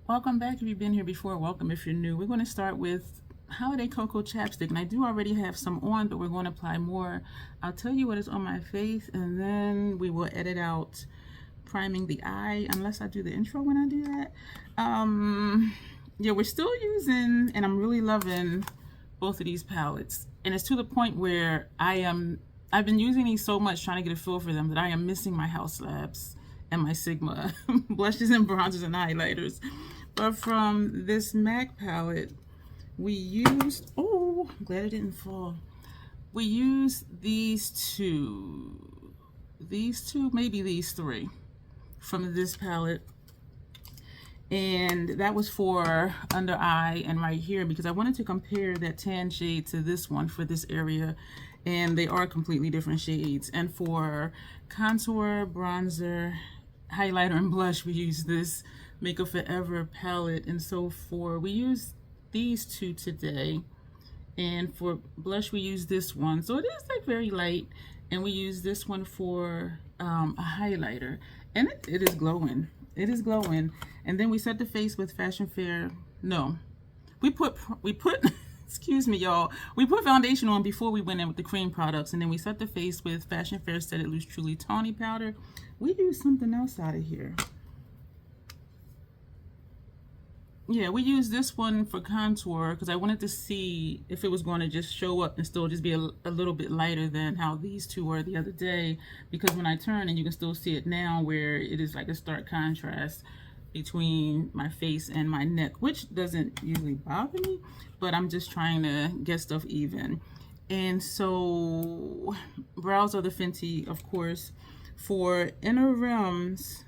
Welcome back if you've been here before. Welcome if you're new. We're going to start with Holiday Cocoa Chapstick. And I do already have some on, but we're going to apply more. I'll tell you what is on my face, and then we will edit out priming the eye, unless I do the intro when I do that. Yeah, we're still using, and I'm really loving both of these palettes. And it's to the point where I've been using these so much, trying to get a feel for them, that I am missing my House Labs and my Sigma blushes and bronzers and highlighters. But from this MAC palette, we used, oh, I'm glad it didn't fall. We used these two, maybe these three from this palette. And that was for under eye and right here, because I wanted to compare that tan shade to this one for this area, and they are completely different shades. And for contour, bronzer, highlighter, and blush, we use this Makeup Forever palette. And so we use these two today, and for blush we use this one, so it is like very light, and we use this one for a highlighter, and it is glowing. It is glowing. And then we set the face with Fashion Fair. No, we put excuse me, y'all, we put foundation on before we went in with the cream products, and then we set the face with Fashion Fair Set It Loose Truly Tawny powder. We used something else out of here. Yeah, we used this one for contour because I wanted to see if it was going to just show up and still just be a little bit lighter than how these two were the other day. Because when I turn, and you can still see it now, where it is like a stark contrast between my face and my neck, which doesn't usually bother me, but I'm just trying to get stuff even. And so brows are the Fenty, of course. For inner rims,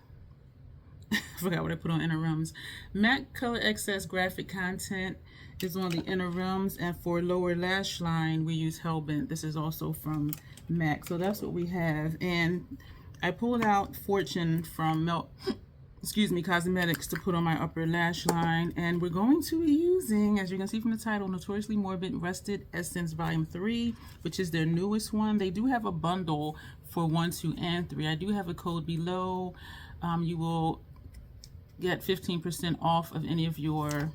I forgot what I put on inner rims. MAC Color Excess Graphic Content is on the inner rims, and for lower lash line we use Hellbent. This is also from MAC, so that's what we have. And I pulled out Fortune from Cosmetics to put on my upper lash line, and we're going to be using, as you can see from the title, Notoriously Morbid Rusted Essence Volume 3, which is their newest one. They do have a bundle for 1, 2, and 3. I do have a code below. You will get 15% off of any of your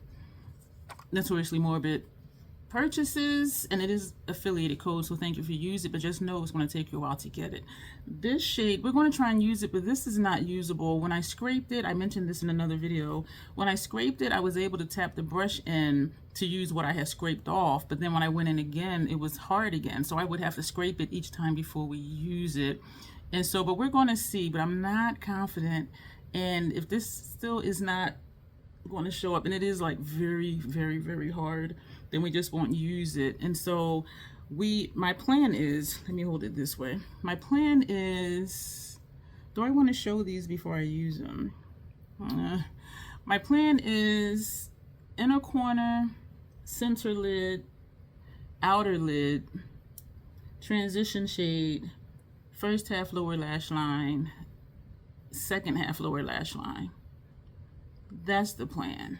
Notoriously Morbid purchases, and it is affiliated code, so thank you for using it, but just know it's going to take you a while to get it. This shade, we're going to try and use it, but this is not usable. When I scraped it, I mentioned this in another video, when I scraped it, I was able to tap the brush in to use what I had scraped off, but then when I went in again, it was hard again, so I would have to scrape it each time before we use it. And so, but we're going to see, but I'm not confident. And if this still is not going to show up, and it is like very, very, very hard, then we just won't use it. And so my plan is, let me hold it this way. My plan is, do I want to show these before I use them? My plan is inner corner, center lid, outer lid, transition shade, first half lower lash line, second half lower lash line. That's the plan.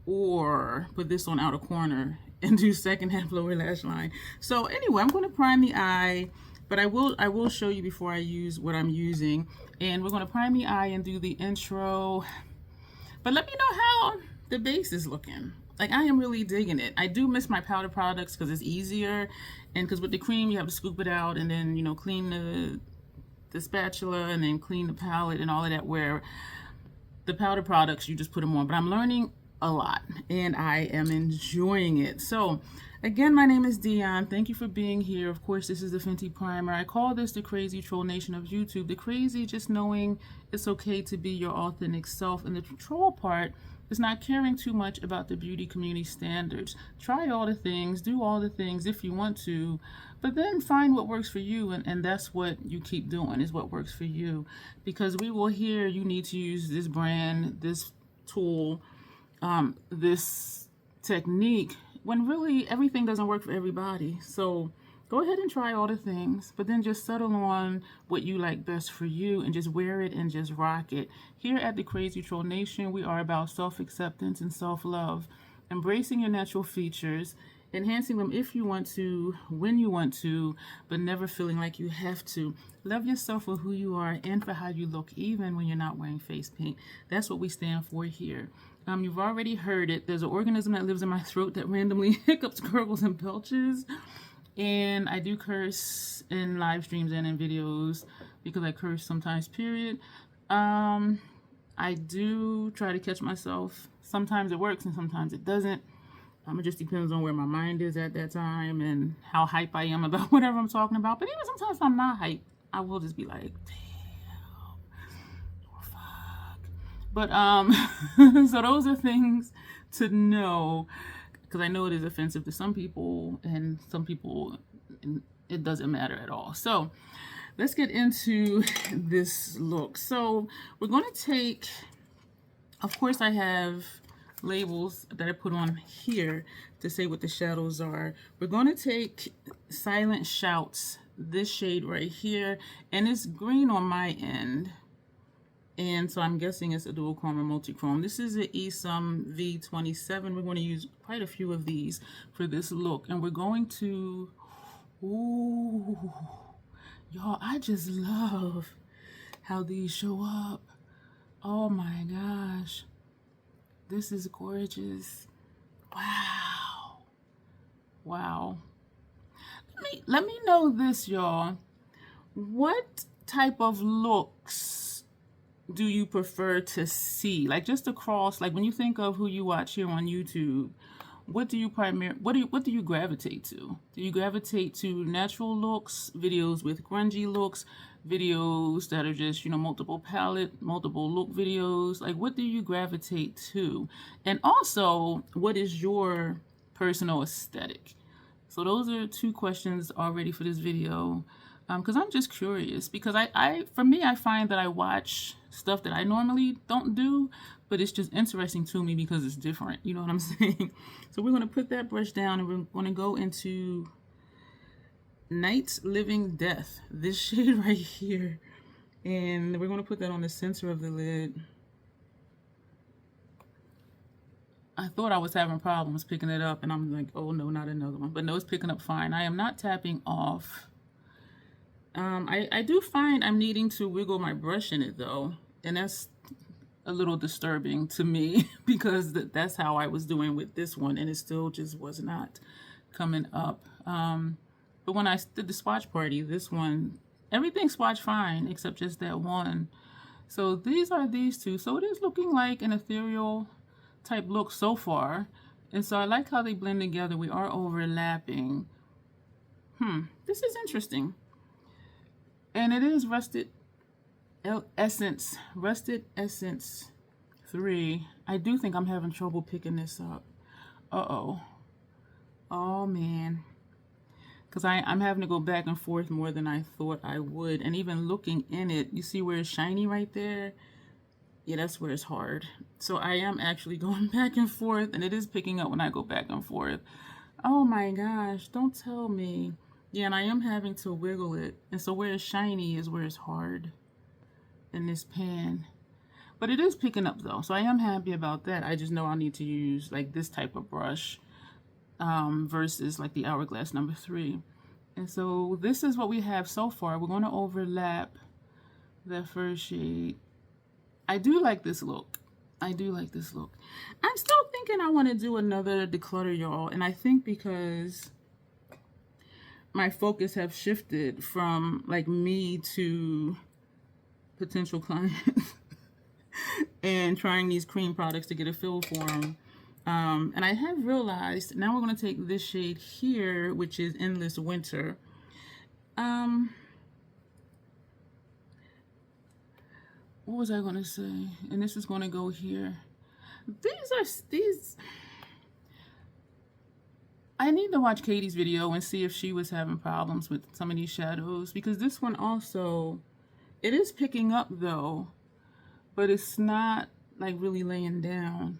Or put this on outer corner and do second half lower lash line. So anyway, I'm going to prime the eye, but I will show you before I use what I'm using. And we're going to prime the eye and do the intro. But let me know how the base is looking. Like, I am really digging it. I do miss my powder products because it's easier, and because with the cream you have to scoop it out and then, you know, clean the spatula and then clean the palette and all of that, where the powder products you just put them on. But I'm learning a lot and I am enjoying it. So again, my name is Dion. Thank you for being here. Of course, this is the Fenty Primer. I call this the crazy troll nation of YouTube. The crazy, just knowing it's okay to be your authentic self, and the troll part is not caring too much about the beauty community standards. Try all the things, do all the things if you want to, but then find what works for you, and that's what you keep doing, is what works for you. Because we will hear you need to use this brand, this tool, this technique, when really everything doesn't work for everybody. So go ahead and try all the things, but then just settle on what you like best for you and just wear it and just rock it. Here at the Crazy Troll Nation, we are about self-acceptance and self-love, embracing your natural features, enhancing them if you want to, when you want to, but never feeling like you have to. Love yourself for who you are and for how you look, even when you're not wearing face paint. That's what we stand for here. You've already heard it. There's an organism that lives in my throat that randomly hiccups, gurgles, and belches. And I do curse in live streams and in videos because I curse sometimes, period. I do try to catch myself. Sometimes it works and sometimes it doesn't. It just depends on where my mind is at that time and how hype I am about whatever I'm talking about. But even sometimes if I'm not hype, I will just be like, damn, or fuck. But so those are things to know, because I know it is offensive to some people, and some people it doesn't matter at all. So let's get into this look. So we're going to take, of course I have labels that I put on here to say what the shadows are. We're going to take Silent Shouts, this shade right here, and it's green on my end, and so I'm guessing it's a dual chrome or multi-chrome. This is an ESUM V27. We're going to use quite a few of these for this look, and we're going to, ooh, y'all, I just love how these show up. Oh my gosh. This is gorgeous. Wow. Wow. Let me know this, y'all. What type of looks do you prefer to see? Like just across, like when you think of who you watch here on YouTube, what do you gravitate to? Do you gravitate to natural looks, videos with grungy looks, videos that are just, you know, multiple palette, multiple look videos? Like, what do you gravitate to? And also, what is your personal aesthetic? So those are 2 questions already for this video, because I'm just curious, because for me, I find that I watch stuff that I normally don't do, but it's just interesting to me because it's different. You know what I'm saying? So we're going to put that brush down and we're going to go into Night Living Death, this shade right here. And we're going to put that on the center of the lid. I thought I was having problems picking it up, and I'm like, oh no, not another one. But no, it's picking up fine. I am not tapping off. I do find I'm needing to wiggle my brush in it though, and that's a little disturbing to me because that's how I was doing with this one, and it still just was not coming up. But when I did the swatch party, this one, everything swatched fine except just that one. So these are these 2. So it is looking like an ethereal type look so far. And so I like how they blend together. We are overlapping. This is interesting. And it is Rusted Essence 3. I do think I'm having trouble picking this up. Uh-oh. Oh, man. Because I'm having to go back and forth more than I thought I would. And even looking in it, you see where it's shiny right there? Yeah, that's where it's hard. So I am actually going back and forth, and it is picking up when I go back and forth. Oh my gosh, don't tell me. Yeah, and I am having to wiggle it. And so where it's shiny is where it's hard in this pan. But it is picking up though, so I am happy about that. I just know I'll need to use like this type of brush versus like the Hourglass number 3. And so this is what we have so far. We're going to overlap the first shade. I do like this look. I do like this look. I'm still thinking I want to do another declutter, y'all. And I think because my focus have shifted from like me to potential clients and trying these cream products to get a feel for them. And I have realized now we're going to take this shade here, which is Endless Winter. What was I going to say? And this is going to go here. These I need to watch Katie's video and see if she was having problems with some of these shadows, because this one also, it is picking up though, but it's not like really laying down.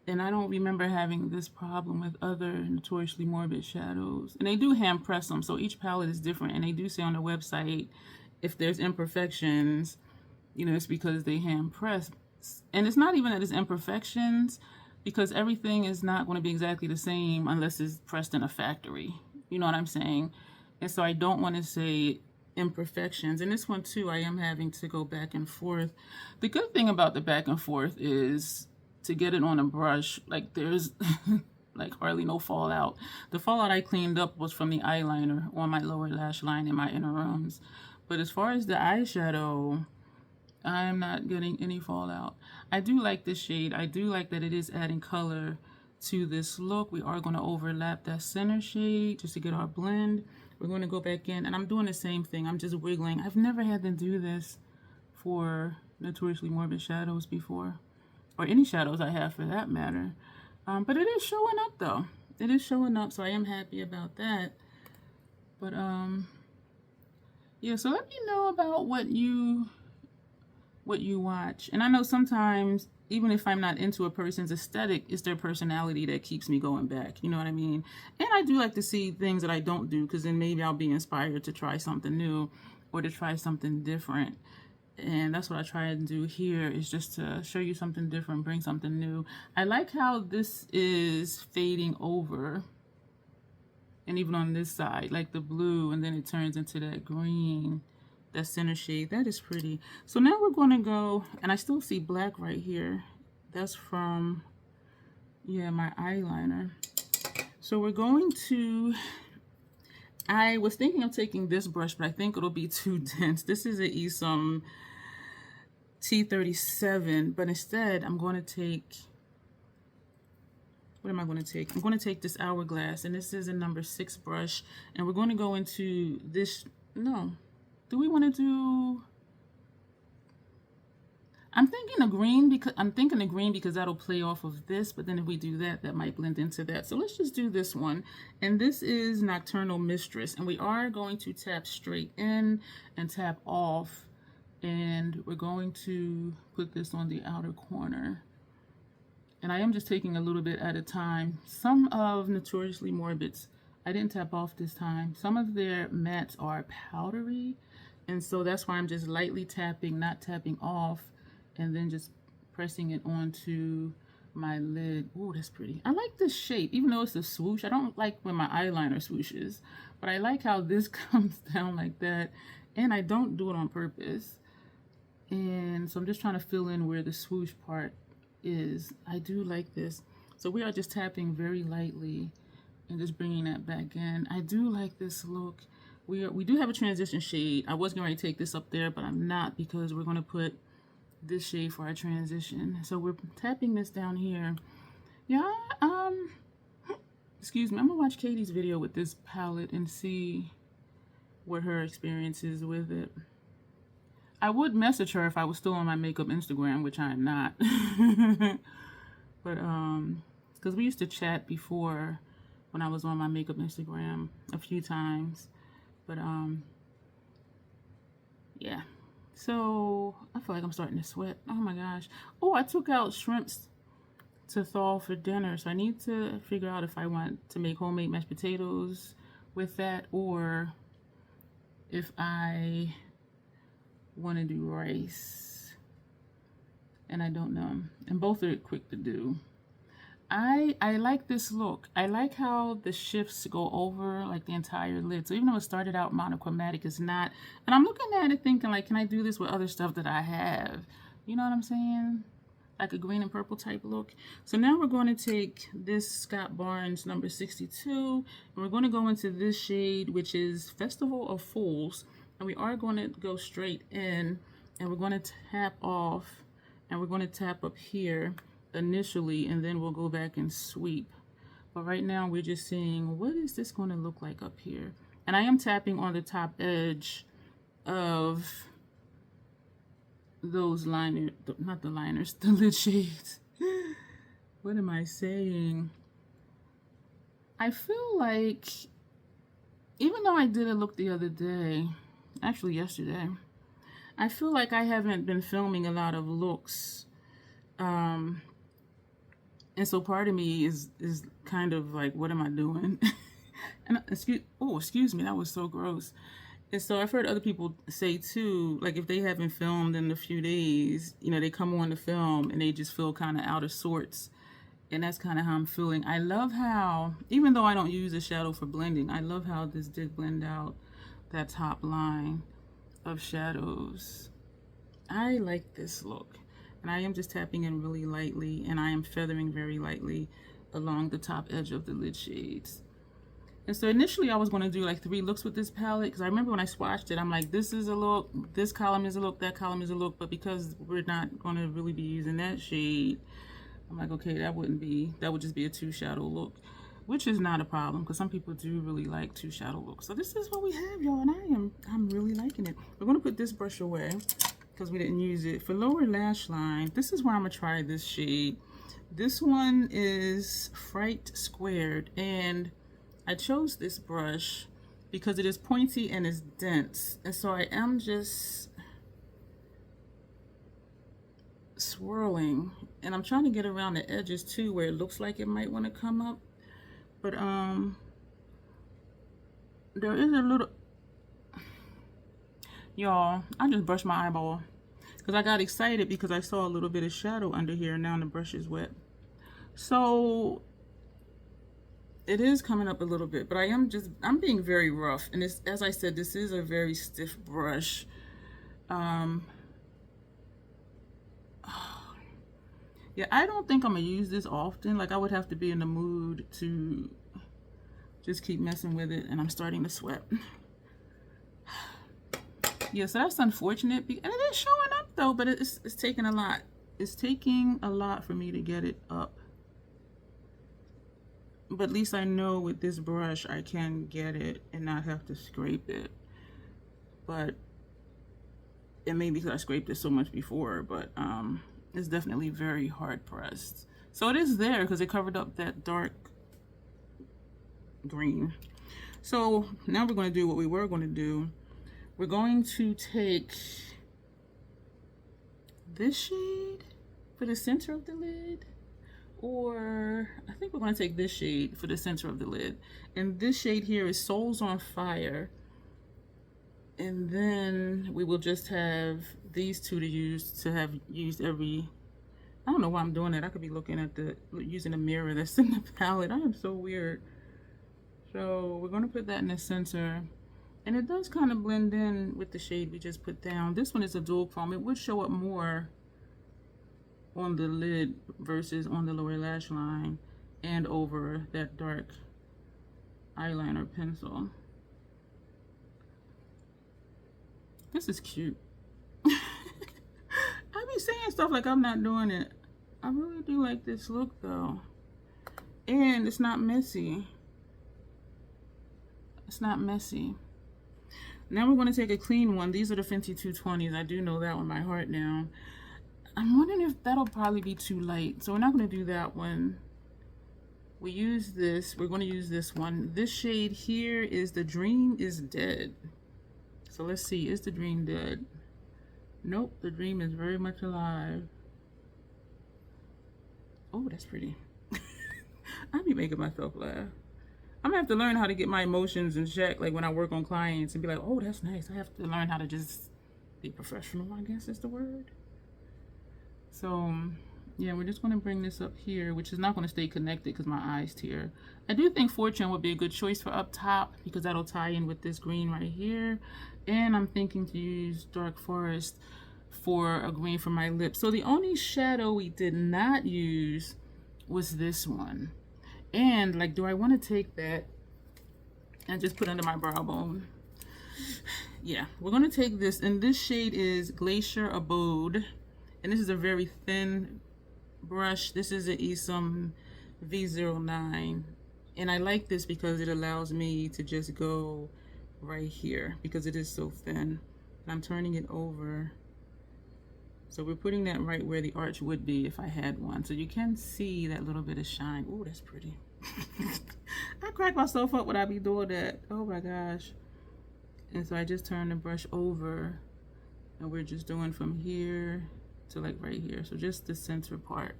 And I don't remember having this problem with other Notoriously Morbid shadows. And they do hand press them, so each palette is different. And they do say on the website, if there's imperfections, you know, it's because they hand press. And it's not even that it's imperfections, because everything is not going to be exactly the same unless it's pressed in a factory. You know what I'm saying? And so I don't want to say imperfections. And this one too, I am having to go back and forth. The good thing about the back and forth is to get it on a brush, like there's like hardly no fallout. The fallout I cleaned up was from the eyeliner on my lower lash line in my inner rooms. But as far as the eyeshadow, I'm not getting any fallout. I do like this shade. I do like that it is adding color to this look. We are going to overlap that center shade just to get our blend. We're going to go back in, and I'm doing the same thing. I'm just wiggling. I've never had to do this for Notoriously Morbid shadows before, or any shadows I have for that matter. But it is showing up though. It is showing up, so I am happy about that. But yeah, so let me know about what you watch. And I know sometimes, even if I'm not into a person's aesthetic, it's their personality that keeps me going back. You know what I mean? And I do like to see things that I don't do, because then maybe I'll be inspired to try something new or to try something different. And that's what I try and do here, is just to show you something different, bring something new. I like how this is fading over. And even on this side, like the blue, and then it turns into that green, that center shade. That is pretty. So now we're going to go, and I still see black right here. That's from, yeah, my eyeliner. So we're going to, I was thinking of taking this brush, but I think it'll be too dense. This is an Esom T37, but instead I'm going to take, what am I going to take? I'm going to take this Hourglass, and this is a number 6 brush, and we're going to go into this, no, do we want to do, I'm thinking a green because that'll play off of this, but then if we do that, that might blend into that. So let's just do this one. And this is Nocturnal Mistress, and we are going to tap straight in and tap off, and we're going to put this on the outer corner. And I am just taking a little bit at a time. Some of Notoriously Morbid's, I didn't tap off this time. Some of their mattes are powdery, and so that's why I'm just lightly tapping, not tapping off, and then just pressing it onto my lid. Oh, that's pretty. I like this shape, even though it's a swoosh. I don't like when my eyeliner swooshes, but I like how this comes down like that, and I don't do it on purpose. And so I'm just trying to fill in where the swoosh part is. I do like this. So we are just tapping very lightly and just bringing that back in. I do like this look. We do have a transition shade. I was going to take this up there, but I'm not, because we're going to put this shade for our transition. So we're tapping this down here. Yeah, excuse me. I'm gonna watch Katie's video with this palette and see what her experience is with it. I would message her if I was still on my makeup Instagram, which I am not. But because we used to chat before when I was on my makeup Instagram a few times. But yeah. So I feel like I'm starting to sweat. Oh my gosh. Oh, I took out shrimps to thaw for dinner. So I need to figure out if I want to make homemade mashed potatoes with that, or if I want to do rice. And I don't know. And both are quick to do. I like this look. I like how the shifts go over like the entire lid. So even though it started out monochromatic, it's not. And I'm looking at it thinking, like, can I do this with other stuff that I have? You know what I'm saying? Like a green and purple type look. So now we're going to take this Scott Barnes number 62, and we're going to go into this shade, which is Festival of Fools. And we are going to go straight in, and we're going to tap off, and we're going to tap up here initially, and then we'll go back and sweep. But right now we're just seeing, what is this going to look like up here? And I am tapping on the top edge of those liners, not the liners, the lid shades. What am I saying? I feel like, even though I did a look the other day, actually yesterday, I feel like I haven't been filming a lot of looks. And so part of me is kind of like, what am I doing? And excuse me, that was so gross. And so I've heard other people say too, like if they haven't filmed in a few days, you know, they come on to film and they just feel kind of out of sorts. And that's kind of how I'm feeling. I love how, even though I don't use a shadow for blending, I love how this did blend out that top line of shadows. I like this look, and I am just tapping in really lightly, and I am feathering very lightly along the top edge of the lid shades. And so initially I was going to do like 3 looks with this palette, because I remember when I swatched it, I'm like, this is a look, this column is a look, that column is a look. But because we're not going to really be using that shade, I'm like, okay, that would just be a 2 shadow look, which is not a problem, because some people do really like 2 shadow looks. So this is what we have, y'all, and I'm really liking it. We're going to put this brush away because we didn't use it. For lower lash line, this is where I'm going to try this shade. This one is Fright Squared, and I chose this brush because it is pointy and it's dense. And so I am just swirling, and I'm trying to get around the edges too, where it looks like it might want to come up. But there is a little, y'all, I just brushed my eyeball because I got excited because I saw a little bit of shadow under here, and now the brush is wet. So it is coming up a little bit, but I'm being very rough. And it's, as I said, this is a very stiff brush. Yeah, I don't think I'm gonna use this often. Like, I would have to be in the mood to just keep messing with it, and I'm starting to sweat. Yeah, so that's unfortunate, and it is showing up though, but it's taking a lot. It's taking a lot for me to get it up. But at least I know with this brush I can get it and not have to scrape it. But it may be because I scraped it so much before, but it's definitely very hard pressed. So it is there because it covered up that dark green. So now we're going to do what we were going to do. We're going to take this shade for the center of the lid. Or I think we're going to take this shade for the center of the lid. And this shade here is Souls on Fire. And then we will just have these 2 to use, to have used every, I don't know why I'm doing that. I could be looking at using a mirror that's in the palette. I am so weird. So we're going to put that in the center. And it does kind of blend in with the shade we just put down. This one is a dual chrome. It would show up more on the lid versus on the lower lash line and over that dark eyeliner pencil. This is cute. I be saying stuff like I'm not doing it. I really do like this look though. And it's not messy. It's not messy. Now we're going to take a clean one. These are the Fenty 220s. I do know that one by heart now. I'm wondering if that'll probably be too light, so we're not going to do that one. We use this. We're going to use this one. This shade here is The Dream is Dead. So let's see, is the dream dead? Nope, the dream is very much alive. Oh, that's pretty. I be making myself laugh. I'm gonna have to learn how to get my emotions in check, like when I work on clients, and be like, oh, that's nice. I have to learn how to just be professional, I guess is the word. So yeah, we're just going to bring this up here, which is not going to stay connected because my eyes tear. I do think Fortune would be a good choice for up top because that'll tie in with this green right here. And I'm thinking to use Dark Forest for a green for my lips. So the only shadow we did not use was this one. And like, do I want to take that and just put under my brow bone? Yeah, we're going to take this, and this shade is Glacier Abode. And this is a very thin brush. This is an Esom V09. And I like this because it allows me to just go right here because it is so thin. And I'm turning it over. So we're putting that right where the arch would be if I had one. So you can see that little bit of shine. Oh, that's pretty. I crack myself up when I be doing that. Oh my gosh. And so I just turn the brush over, and we're just doing from here to like right here. So just the center part.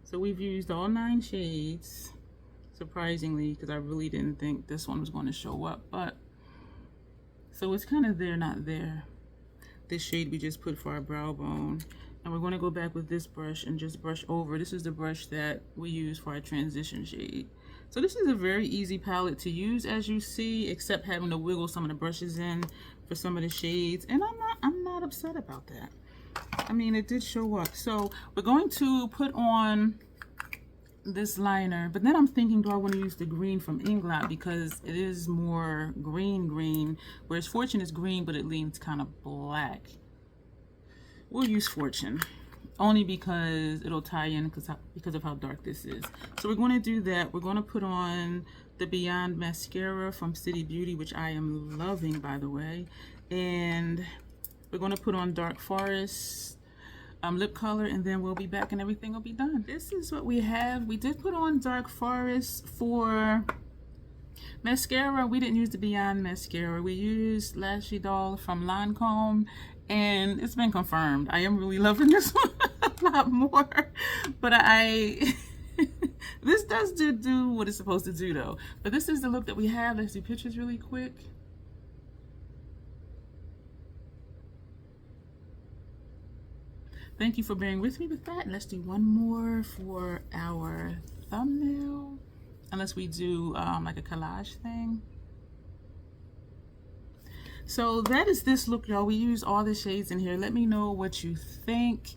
So we've used all 9 shades, surprisingly, because I really didn't think this one was going to show up. But so it's kind of there, not there. This shade we just put for our brow bone. And we're going to go back with this brush and just brush over. This is the brush that we use for our transition shade. So this is a very easy palette to use, as you see, except having to wiggle some of the brushes in for some of the shades, and I'm not upset about that. I mean, it did show up. So we're going to put on this liner, but then I'm thinking, do I want to use the green from Inglot, because it is more green, whereas Fortune is green, but it leans kind of black. We'll use Fortune, only because it'll tie in because of how dark this is. So we're going to do that. We're going to put on the Beyond mascara from City Beauty, which I am loving, by the way, and we're going to put on Dark Forest lip color, and then we'll be back and everything will be done. This is what we have. We did put on Dark Forest for mascara. We didn't use the Beyond mascara. We used Lashy Doll from Lancome, and it's been confirmed. I am really loving this one a lot more, but this does do what it's supposed to do though. But this is the look that we have. Let's do pictures really quick. Thank you for bearing with me with that. Let's do one more for our thumbnail, unless we do like a collage thing. So that is this look, y'all. We use all the shades in here. Let me know what you think.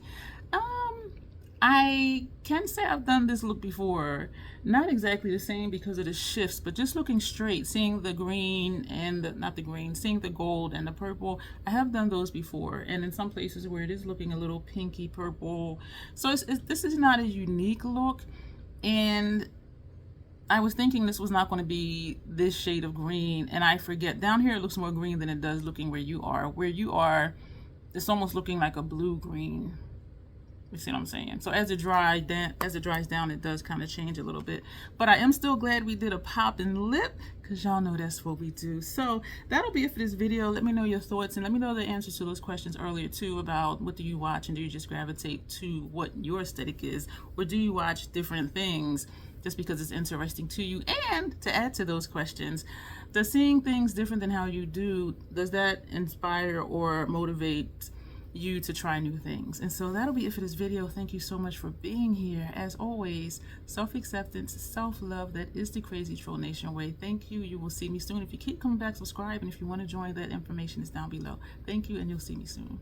I can say I've done this look before. Not exactly the same because of the shifts, but just looking straight, seeing the green and seeing the gold and the purple. I have done those before, and in some places where it is looking a little pinky purple. So this is not a unique look, and I was thinking this was not going to be this shade of green, and I forget. Down here it looks more green than it does looking where you are. Where you are, it's almost looking like a blue-green. You see what I'm saying? So as it dries down, it does kind of change a little bit. But I am still glad we did a popping lip, because y'all know that's what we do. So that'll be it for this video. Let me know your thoughts, and let me know the answers to those questions earlier too, about what do you watch, and do you just gravitate to what your aesthetic is, or do you watch different things just because it's interesting to you? And to add to those questions, does seeing things different than how you do, does that inspire or motivate you to try new things? And so that'll be it for this video. Thank you so much for being here. As always, self-acceptance, self-love, that is the Crazy Troll Nation way. Thank you. You will see me soon. If you keep coming back, subscribe, and if you want to join, that information is down below. Thank you, and you'll see me soon.